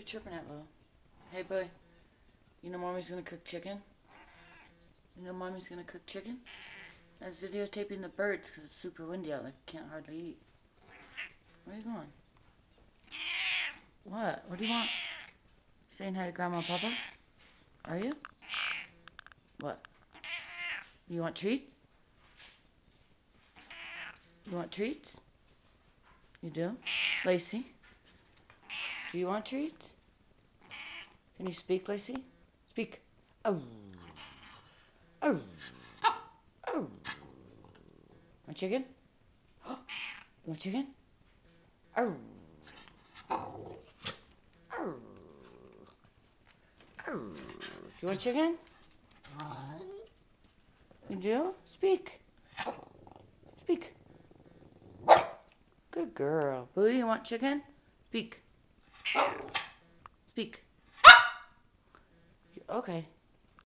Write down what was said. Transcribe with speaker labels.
Speaker 1: you tripping at, Lil? Hey, boy. You know Mommy's gonna cook chicken? You know Mommy's gonna cook chicken? I was videotaping the birds because it's super windy out. Like, can't hardly eat. Where are you going? What? What do you want? Saying hi to Grandma and Papa? Are you? What? You want treats? You want treats? You do? Lacey? Do you want treats? Can you speak, Lacey? Speak. Oh. Oh. Oh. Want chicken? You want chicken? Oh. Oh. Oh. Oh. Do you want chicken? You do? Speak. Speak. Good girl. Booie, you want chicken? Speak. Speak. Okay.